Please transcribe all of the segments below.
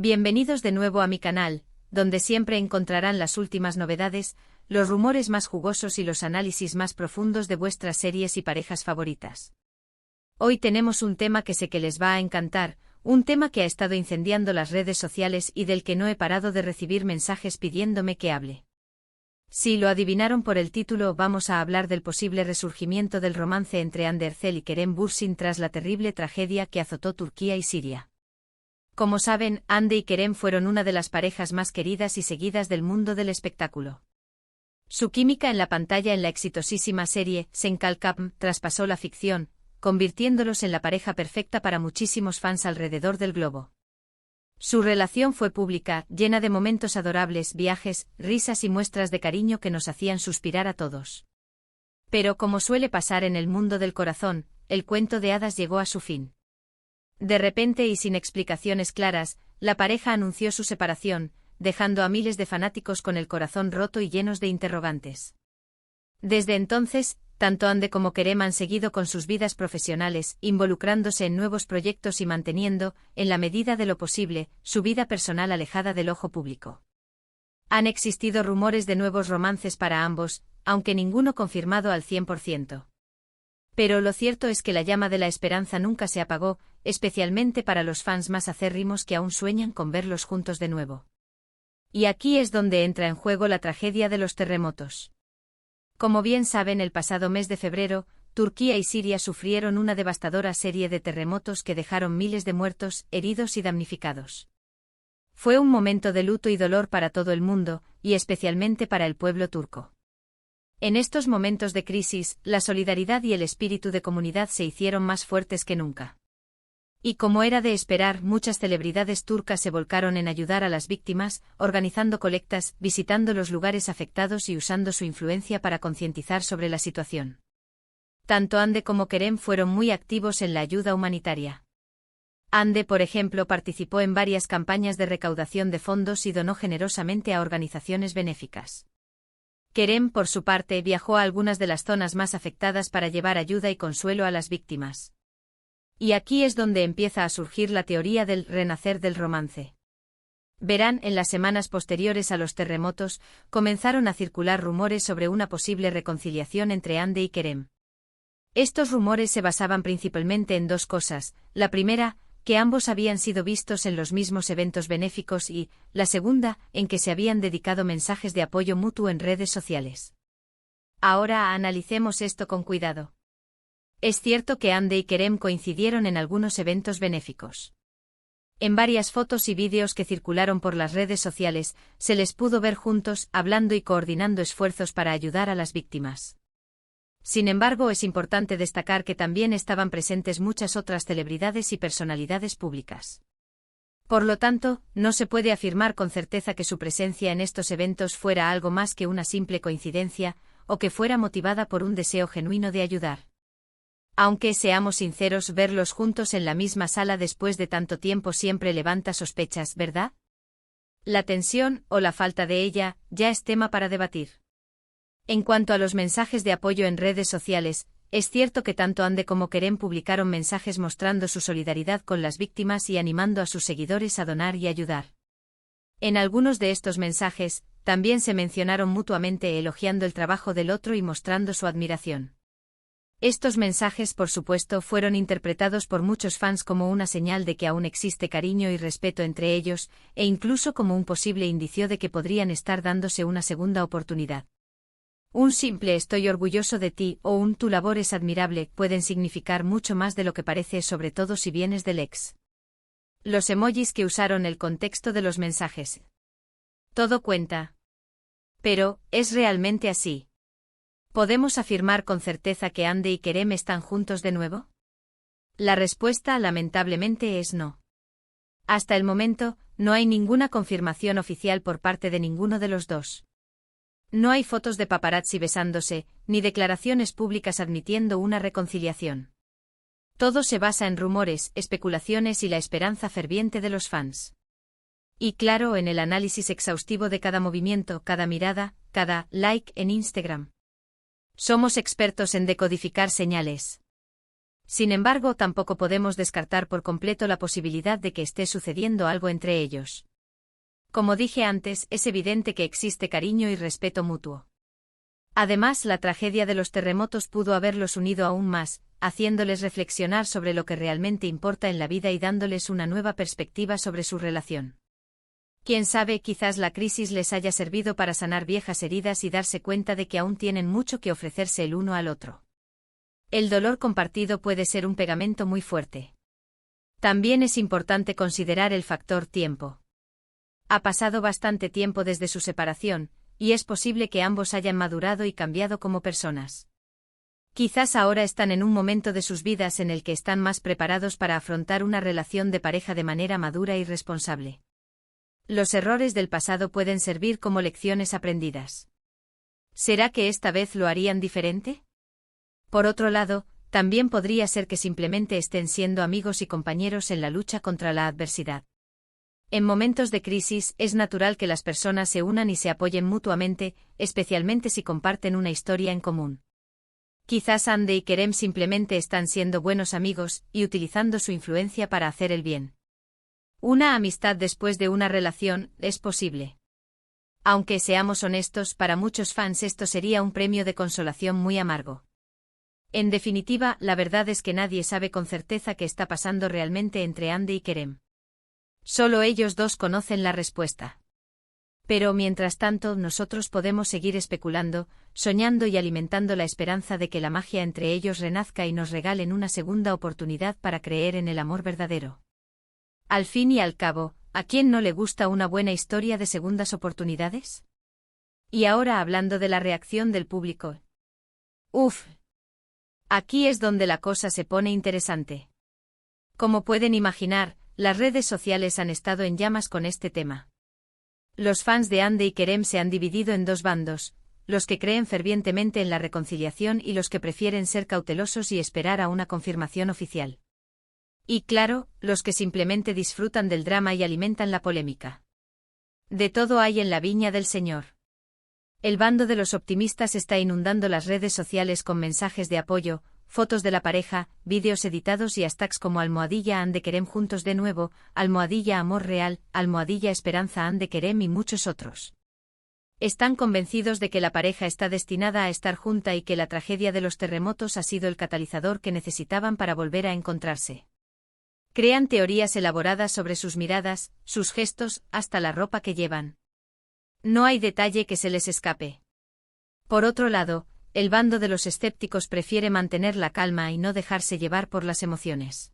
Bienvenidos de nuevo a mi canal, donde siempre encontrarán las últimas novedades, los rumores más jugosos y los análisis más profundos de vuestras series y parejas favoritas. Hoy tenemos un tema que sé que les va a encantar, un tema que ha estado incendiando las redes sociales y del que no he parado de recibir mensajes pidiéndome que hable. Si lo adivinaron por el título, vamos a hablar del posible resurgimiento del romance entre Hande Erçel y Kerem Bürsin tras la terrible tragedia que azotó Turquía y Siria. Como saben, Hande y Kerem fueron una de las parejas más queridas y seguidas del mundo del espectáculo. Su química en la pantalla en la exitosísima serie Sen Kalkapm traspasó la ficción, convirtiéndolos en la pareja perfecta para muchísimos fans alrededor del globo. Su relación fue pública, llena de momentos adorables, viajes, risas y muestras de cariño que nos hacían suspirar a todos. Pero como suele pasar en el mundo del corazón, el cuento de hadas llegó a su fin. De repente y sin explicaciones claras, la pareja anunció su separación, dejando a miles de fanáticos con el corazón roto y llenos de interrogantes. Desde entonces, tanto Hande como Kerem han seguido con sus vidas profesionales, involucrándose en nuevos proyectos y manteniendo, en la medida de lo posible, su vida personal alejada del ojo público. Han existido rumores de nuevos romances para ambos, aunque ninguno confirmado al 100%. Pero lo cierto es que la llama de la esperanza nunca se apagó, especialmente para los fans más acérrimos que aún sueñan con verlos juntos de nuevo. Y aquí es donde entra en juego la tragedia de los terremotos. Como bien saben, el pasado mes de febrero, Turquía y Siria sufrieron una devastadora serie de terremotos que dejaron miles de muertos, heridos y damnificados. Fue un momento de luto y dolor para todo el mundo, y especialmente para el pueblo turco. En estos momentos de crisis, la solidaridad y el espíritu de comunidad se hicieron más fuertes que nunca. Y como era de esperar, muchas celebridades turcas se volcaron en ayudar a las víctimas, organizando colectas, visitando los lugares afectados y usando su influencia para concientizar sobre la situación. Tanto Hande como Kerem fueron muy activos en la ayuda humanitaria. Hande, por ejemplo, participó en varias campañas de recaudación de fondos y donó generosamente a organizaciones benéficas. Kerem, por su parte, viajó a algunas de las zonas más afectadas para llevar ayuda y consuelo a las víctimas. Y aquí es donde empieza a surgir la teoría del renacer del romance. Verán, en las semanas posteriores a los terremotos, comenzaron a circular rumores sobre una posible reconciliación entre Hande y Kerem. Estos rumores se basaban principalmente en dos cosas: la primera, que ambos habían sido vistos en los mismos eventos benéficos y, la segunda, en que se habían dedicado mensajes de apoyo mutuo en redes sociales. Ahora analicemos esto con cuidado. Es cierto que Hande y Kerem coincidieron en algunos eventos benéficos. En varias fotos y vídeos que circularon por las redes sociales, se les pudo ver juntos, hablando y coordinando esfuerzos para ayudar a las víctimas. Sin embargo, es importante destacar que también estaban presentes muchas otras celebridades y personalidades públicas. Por lo tanto, no se puede afirmar con certeza que su presencia en estos eventos fuera algo más que una simple coincidencia, o que fuera motivada por un deseo genuino de ayudar. Aunque seamos sinceros, verlos juntos en la misma sala después de tanto tiempo siempre levanta sospechas, ¿verdad? La tensión, o la falta de ella, ya es tema para debatir. En cuanto a los mensajes de apoyo en redes sociales, es cierto que tanto Hande como Kerem publicaron mensajes mostrando su solidaridad con las víctimas y animando a sus seguidores a donar y ayudar. En algunos de estos mensajes, también se mencionaron mutuamente elogiando el trabajo del otro y mostrando su admiración. Estos mensajes, por supuesto, fueron interpretados por muchos fans como una señal de que aún existe cariño y respeto entre ellos, e incluso como un posible indicio de que podrían estar dándose una segunda oportunidad. Un simple "estoy orgulloso de ti" o un "tu labor es admirable" pueden significar mucho más de lo que parece, sobre todo si vienes del ex. Los emojis que usaron, el contexto de los mensajes. Todo cuenta. Pero, ¿es realmente así? ¿Podemos afirmar con certeza que Hande y Kerem están juntos de nuevo? La respuesta, lamentablemente, es no. Hasta el momento, no hay ninguna confirmación oficial por parte de ninguno de los dos. No hay fotos de paparazzi besándose, ni declaraciones públicas admitiendo una reconciliación. Todo se basa en rumores, especulaciones y la esperanza ferviente de los fans. Y claro, en el análisis exhaustivo de cada movimiento, cada mirada, cada like en Instagram. Somos expertos en decodificar señales. Sin embargo, tampoco podemos descartar por completo la posibilidad de que esté sucediendo algo entre ellos. Como dije antes, es evidente que existe cariño y respeto mutuo. Además, la tragedia de los terremotos pudo haberlos unido aún más, haciéndoles reflexionar sobre lo que realmente importa en la vida y dándoles una nueva perspectiva sobre su relación. Quién sabe, quizás la crisis les haya servido para sanar viejas heridas y darse cuenta de que aún tienen mucho que ofrecerse el uno al otro. El dolor compartido puede ser un pegamento muy fuerte. También es importante considerar el factor tiempo. Ha pasado bastante tiempo desde su separación, y es posible que ambos hayan madurado y cambiado como personas. Quizás ahora están en un momento de sus vidas en el que están más preparados para afrontar una relación de pareja de manera madura y responsable. Los errores del pasado pueden servir como lecciones aprendidas. ¿Será que esta vez lo harían diferente? Por otro lado, también podría ser que simplemente estén siendo amigos y compañeros en la lucha contra la adversidad. En momentos de crisis es natural que las personas se unan y se apoyen mutuamente, especialmente si comparten una historia en común. Quizás Andy y Kerem simplemente están siendo buenos amigos y utilizando su influencia para hacer el bien. Una amistad después de una relación es posible. Aunque seamos honestos, para muchos fans esto sería un premio de consolación muy amargo. En definitiva, la verdad es que nadie sabe con certeza qué está pasando realmente entre Andy y Kerem. Solo ellos dos conocen la respuesta. Pero mientras tanto, nosotros podemos seguir especulando, soñando y alimentando la esperanza de que la magia entre ellos renazca y nos regalen una segunda oportunidad para creer en el amor verdadero. Al fin y al cabo, ¿a quién no le gusta una buena historia de segundas oportunidades? Y ahora hablando de la reacción del público. Uf. Aquí es donde la cosa se pone interesante. Como pueden imaginar, las redes sociales han estado en llamas con este tema. Los fans de Andy y Kerem se han dividido en dos bandos, los que creen fervientemente en la reconciliación y los que prefieren ser cautelosos y esperar a una confirmación oficial. Y claro, los que simplemente disfrutan del drama y alimentan la polémica. De todo hay en la viña del Señor. El bando de los optimistas está inundando las redes sociales con mensajes de apoyo, fotos de la pareja, vídeos editados y hashtags como #Ande Kerem juntos de nuevo, #Amor Real, #Esperanza Ande Kerem y muchos otros. Están convencidos de que la pareja está destinada a estar junta y que la tragedia de los terremotos ha sido el catalizador que necesitaban para volver a encontrarse. Crean teorías elaboradas sobre sus miradas, sus gestos, hasta la ropa que llevan. No hay detalle que se les escape. Por otro lado, el bando de los escépticos prefiere mantener la calma y no dejarse llevar por las emociones.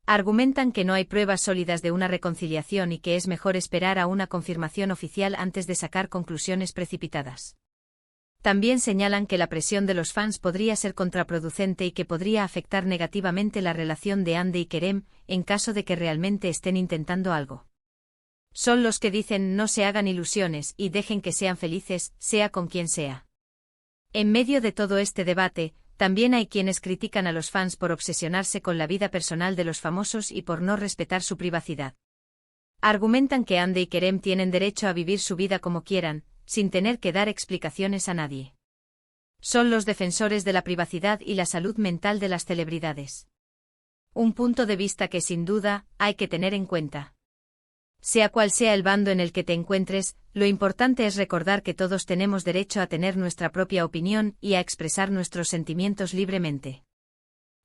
Argumentan que no hay pruebas sólidas de una reconciliación y que es mejor esperar a una confirmación oficial antes de sacar conclusiones precipitadas. También señalan que la presión de los fans podría ser contraproducente y que podría afectar negativamente la relación de Andy y Kerem, en caso de que realmente estén intentando algo. Son los que dicen no se hagan ilusiones y dejen que sean felices, sea con quien sea. En medio de todo este debate, también hay quienes critican a los fans por obsesionarse con la vida personal de los famosos y por no respetar su privacidad. Argumentan que Andy y Kerem tienen derecho a vivir su vida como quieran, sin tener que dar explicaciones a nadie. Son los defensores de la privacidad y la salud mental de las celebridades. Un punto de vista que sin duda hay que tener en cuenta. Sea cual sea el bando en el que te encuentres, lo importante es recordar que todos tenemos derecho a tener nuestra propia opinión y a expresar nuestros sentimientos libremente.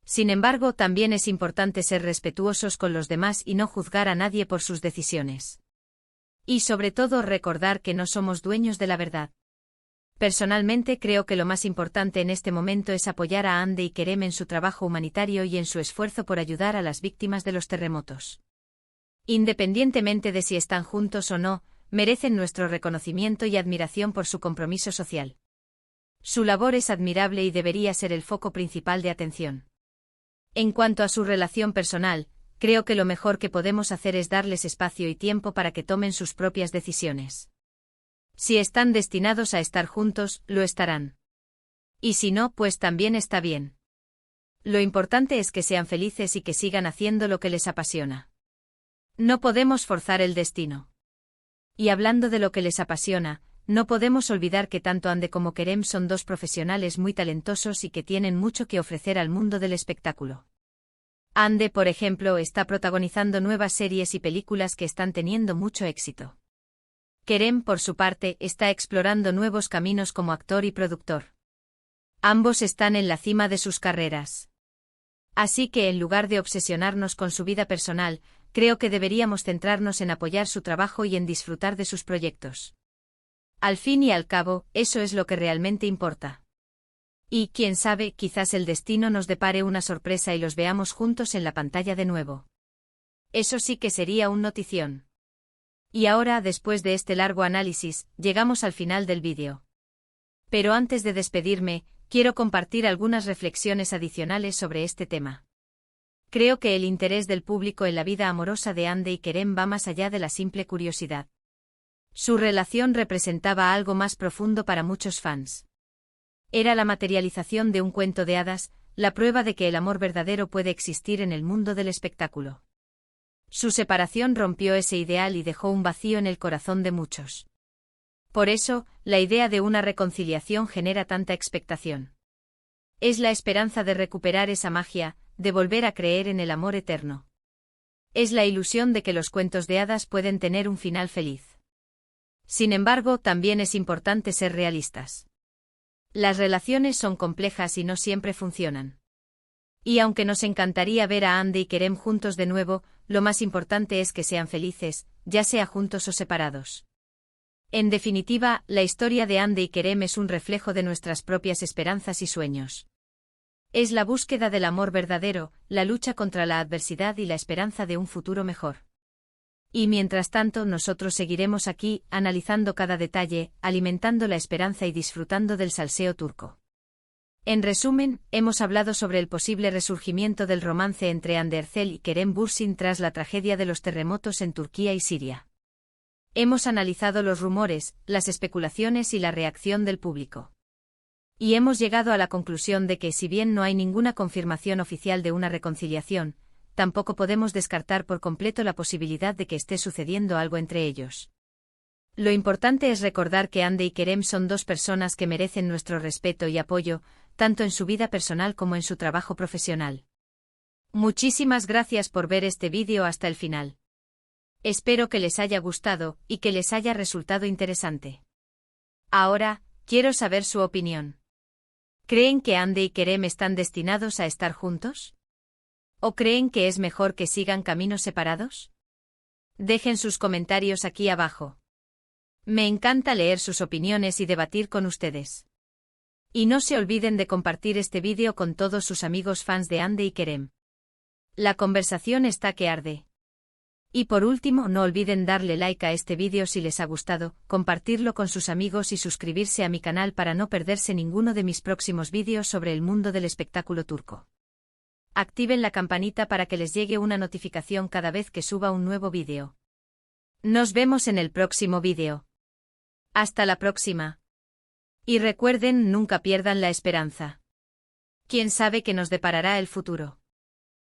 Sin embargo, también es importante ser respetuosos con los demás y no juzgar a nadie por sus decisiones. Y sobre todo recordar que no somos dueños de la verdad. Personalmente creo que lo más importante en este momento es apoyar a Andy y Kerem en su trabajo humanitario y en su esfuerzo por ayudar a las víctimas de los terremotos. Independientemente de si están juntos o no, merecen nuestro reconocimiento y admiración por su compromiso social. Su labor es admirable y debería ser el foco principal de atención. En cuanto a su relación personal, creo que lo mejor que podemos hacer es darles espacio y tiempo para que tomen sus propias decisiones. Si están destinados a estar juntos, lo estarán. Y si no, pues también está bien. Lo importante es que sean felices y que sigan haciendo lo que les apasiona. No podemos forzar el destino. Y hablando de lo que les apasiona, no podemos olvidar que tanto Hande como Kerem son dos profesionales muy talentosos y que tienen mucho que ofrecer al mundo del espectáculo. Hande, por ejemplo, está protagonizando nuevas series y películas que están teniendo mucho éxito. Kerem, por su parte, está explorando nuevos caminos como actor y productor. Ambos están en la cima de sus carreras. Así que en lugar de obsesionarnos con su vida personal, creo que deberíamos centrarnos en apoyar su trabajo y en disfrutar de sus proyectos. Al fin y al cabo, eso es lo que realmente importa. Y, quién sabe, quizás el destino nos depare una sorpresa y los veamos juntos en la pantalla de nuevo. Eso sí que sería un notición. Y ahora, después de este largo análisis, llegamos al final del vídeo. Pero antes de despedirme, quiero compartir algunas reflexiones adicionales sobre este tema. Creo que el interés del público en la vida amorosa de Hande y Kerem va más allá de la simple curiosidad. Su relación representaba algo más profundo para muchos fans. Era la materialización de un cuento de hadas, la prueba de que el amor verdadero puede existir en el mundo del espectáculo. Su separación rompió ese ideal y dejó un vacío en el corazón de muchos. Por eso, la idea de una reconciliación genera tanta expectación. Es la esperanza de recuperar esa magia, de volver a creer en el amor eterno. Es la ilusión de que los cuentos de hadas pueden tener un final feliz. Sin embargo, también es importante ser realistas. Las relaciones son complejas y no siempre funcionan. Y aunque nos encantaría ver a Hande y Kerem juntos de nuevo, lo más importante es que sean felices, ya sea juntos o separados. En definitiva, la historia de Hande y Kerem es un reflejo de nuestras propias esperanzas y sueños. Es la búsqueda del amor verdadero, la lucha contra la adversidad y la esperanza de un futuro mejor. Y mientras tanto nosotros seguiremos aquí, analizando cada detalle, alimentando la esperanza y disfrutando del salseo turco. En resumen, hemos hablado sobre el posible resurgimiento del romance entre Hande Erçel y Kerem Bürsin tras la tragedia de los terremotos en Turquía y Siria. Hemos analizado los rumores, las especulaciones y la reacción del público. Y hemos llegado a la conclusión de que si bien no hay ninguna confirmación oficial de una reconciliación, tampoco podemos descartar por completo la posibilidad de que esté sucediendo algo entre ellos. Lo importante es recordar que Hande y Kerem son dos personas que merecen nuestro respeto y apoyo, tanto en su vida personal como en su trabajo profesional. Muchísimas gracias por ver este vídeo hasta el final. Espero que les haya gustado y que les haya resultado interesante. Ahora, quiero saber su opinión. ¿Creen que Hande y Kerem están destinados a estar juntos? ¿O creen que es mejor que sigan caminos separados? Dejen sus comentarios aquí abajo. Me encanta leer sus opiniones y debatir con ustedes. Y no se olviden de compartir este vídeo con todos sus amigos fans de Hande y Kerem. La conversación está que arde. Y por último, no olviden darle like a este vídeo si les ha gustado, compartirlo con sus amigos y suscribirse a mi canal para no perderse ninguno de mis próximos vídeos sobre el mundo del espectáculo turco. Activen la campanita para que les llegue una notificación cada vez que suba un nuevo vídeo. Nos vemos en el próximo vídeo. Hasta la próxima. Y recuerden, nunca pierdan la esperanza. ¿Quién sabe qué nos deparará el futuro?